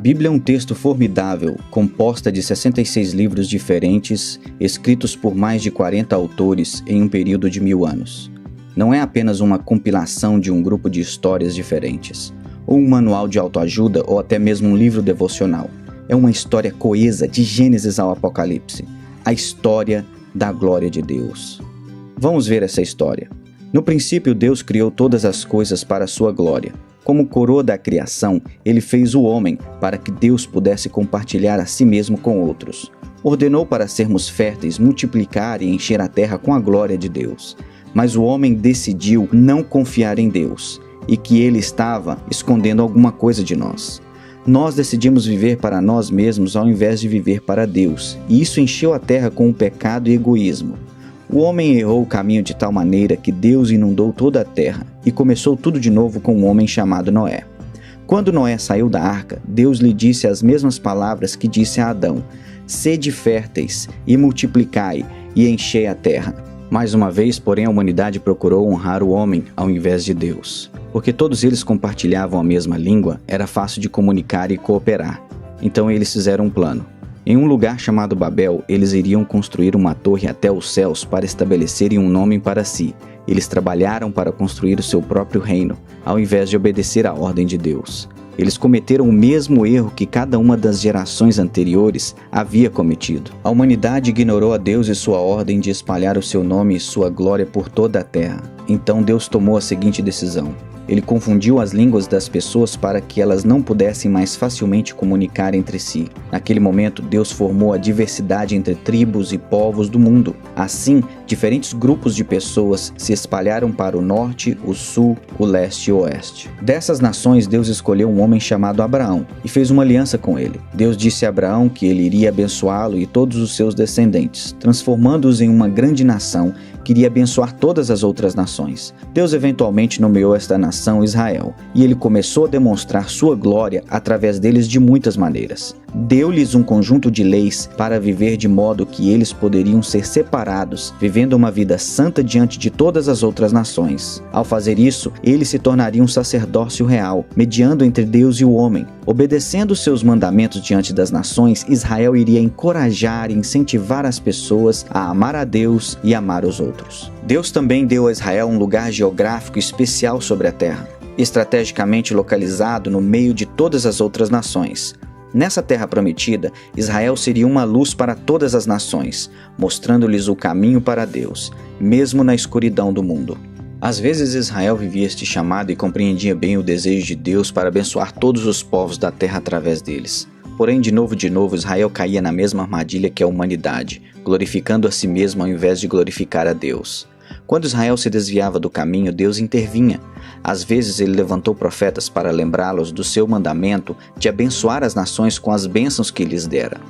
Bíblia é um texto formidável, composta de 66 livros diferentes, escritos por mais de 40 autores em um período de 1000 anos. Não é apenas uma compilação de um grupo de histórias diferentes, ou um manual de autoajuda, ou até mesmo um livro devocional. É uma história coesa de Gênesis ao Apocalipse, a história da glória de Deus. Vamos ver essa história. No princípio, Deus criou todas as coisas para a sua glória. Como coroa da criação, ele fez o homem para que Deus pudesse compartilhar a si mesmo com outros. Ordenou para sermos férteis, multiplicar e encher a terra com a glória de Deus. Mas o homem decidiu não confiar em Deus e que ele estava escondendo alguma coisa de nós. Nós decidimos viver para nós mesmos ao invés de viver para Deus, e isso encheu a terra com o pecado e egoísmo. O homem errou o caminho de tal maneira que Deus inundou toda a terra e começou tudo de novo com um homem chamado Noé. Quando Noé saiu da arca, Deus lhe disse as mesmas palavras que disse a Adão: sede férteis e multiplicai e enchei a terra. Mais uma vez, porém, a humanidade procurou honrar o homem ao invés de Deus. Porque todos eles compartilhavam a mesma língua, era fácil de comunicar e cooperar. Então eles fizeram um plano. Em um lugar chamado Babel, eles iriam construir uma torre até os céus para estabelecerem um nome para si. Eles trabalharam para construir o seu próprio reino, ao invés de obedecer à ordem de Deus. Eles cometeram o mesmo erro que cada uma das gerações anteriores havia cometido. A humanidade ignorou a Deus e sua ordem de espalhar o seu nome e sua glória por toda a terra. Então Deus tomou a seguinte decisão. Ele confundiu as línguas das pessoas para que elas não pudessem mais facilmente comunicar entre si. Naquele momento, Deus formou a diversidade entre tribos e povos do mundo. Assim, diferentes grupos de pessoas se espalharam para o norte, o sul, o leste e o oeste. Dessas nações, Deus escolheu um homem chamado Abraão e fez uma aliança com ele. Deus disse a Abraão que ele iria abençoá-lo e todos os seus descendentes, transformando-os em uma grande nação que iria abençoar todas as outras nações. Deus eventualmente nomeou esta nação Israel, e ele começou a demonstrar sua glória através deles de muitas maneiras. Deu-lhes um conjunto de leis para viver de modo que eles poderiam ser separados, vivendo uma vida santa diante de todas as outras nações. Ao fazer isso, eles se tornariam um sacerdócio real, mediando entre Deus e o homem. Obedecendo seus mandamentos diante das nações, Israel iria encorajar e incentivar as pessoas a amar a Deus e amar os outros. Deus também deu a Israel um lugar geográfico especial sobre a terra, estrategicamente localizado no meio de todas as outras nações. Nessa terra prometida, Israel seria uma luz para todas as nações, mostrando-lhes o caminho para Deus, mesmo na escuridão do mundo. Às vezes Israel vivia este chamado e compreendia bem o desejo de Deus para abençoar todos os povos da terra através deles. Porém, de novo, Israel caía na mesma armadilha que a humanidade, glorificando a si mesmo ao invés de glorificar a Deus. Quando Israel se desviava do caminho, Deus intervinha. Às vezes ele levantou profetas para lembrá-los do seu mandamento de abençoar as nações com as bênçãos que lhes dera.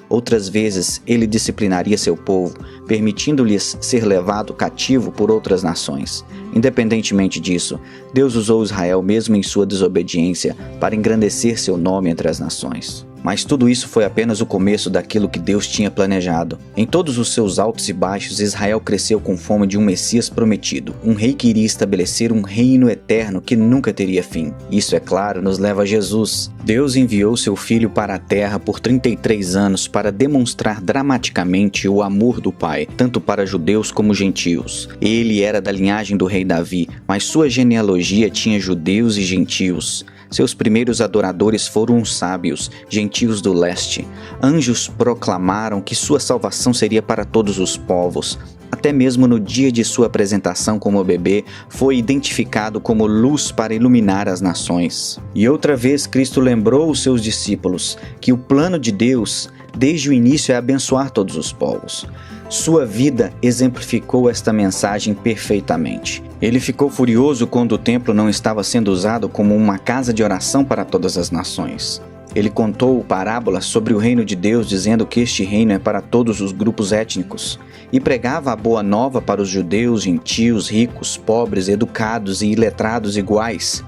Outras vezes ele disciplinaria seu povo, permitindo-lhes ser levado cativo por outras nações. Independentemente disso, Deus usou Israel mesmo em sua desobediência para engrandecer seu nome entre as nações. Mas tudo isso foi apenas o começo daquilo que Deus tinha planejado. Em todos os seus altos e baixos, Israel cresceu com fome de um Messias prometido, um rei que iria estabelecer um reino eterno que nunca teria fim. Isso, é claro, nos leva a Jesus. Deus enviou seu Filho para a terra por 33 anos para demonstrar dramaticamente o amor do Pai, tanto para judeus como gentios. Ele era da linhagem do rei Davi, mas sua genealogia tinha judeus e gentios. Seus primeiros adoradores foram os sábios, gentios do leste. Anjos proclamaram que sua salvação seria para todos os povos. Até mesmo no dia de sua apresentação como bebê, foi identificado como luz para iluminar as nações. E outra vez Cristo lembrou os seus discípulos que o plano de Deus, desde o início, é abençoar todos os povos. Sua vida exemplificou esta mensagem perfeitamente. Ele ficou furioso quando o templo não estava sendo usado como uma casa de oração para todas as nações. Ele contou parábolas sobre o reino de Deus, dizendo que este reino é para todos os grupos étnicos, e pregava a boa nova para os judeus, gentios, ricos, pobres, educados e iletrados iguais.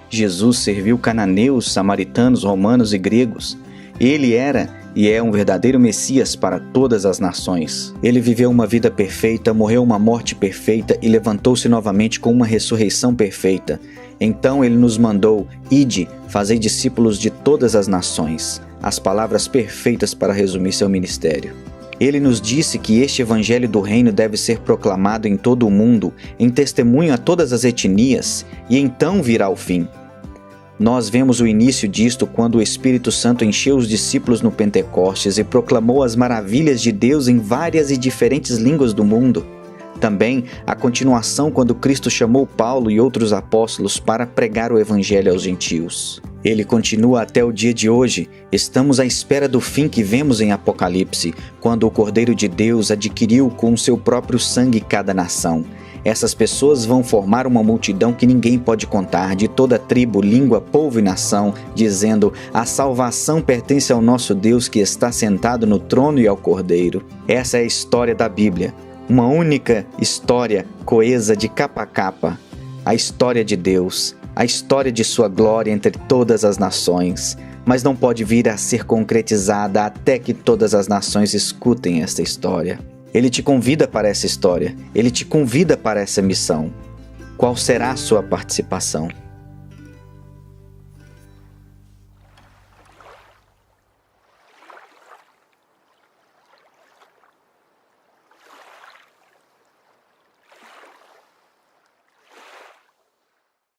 Jesus serviu cananeus, samaritanos, romanos e gregos. Ele era e é um verdadeiro Messias para todas as nações. Ele viveu uma vida perfeita, morreu uma morte perfeita e levantou-se novamente com uma ressurreição perfeita. Então ele nos mandou: ide, fazei discípulos de todas as nações. As palavras perfeitas para resumir seu ministério. Ele nos disse que este evangelho do reino deve ser proclamado em todo o mundo, em testemunho a todas as etnias, e então virá o fim. Nós vemos o início disto quando o Espírito Santo encheu os discípulos no Pentecostes e proclamou as maravilhas de Deus em várias e diferentes línguas do mundo. Também a continuação quando Cristo chamou Paulo e outros apóstolos para pregar o evangelho aos gentios. Ele continua até o dia de hoje. Estamos à espera do fim que vemos em Apocalipse, quando o Cordeiro de Deus adquiriu com o seu próprio sangue cada nação. Essas pessoas vão formar uma multidão que ninguém pode contar, de toda tribo, língua, povo e nação, dizendo: a salvação pertence ao nosso Deus que está sentado no trono e ao Cordeiro. Essa é a história da Bíblia. Uma única história coesa de capa a capa. A história de Deus, a história de sua glória entre todas as nações. Mas não pode vir a ser concretizada até que todas as nações escutem esta história. Ele te convida para essa história. Ele te convida para essa missão. Qual será a sua participação?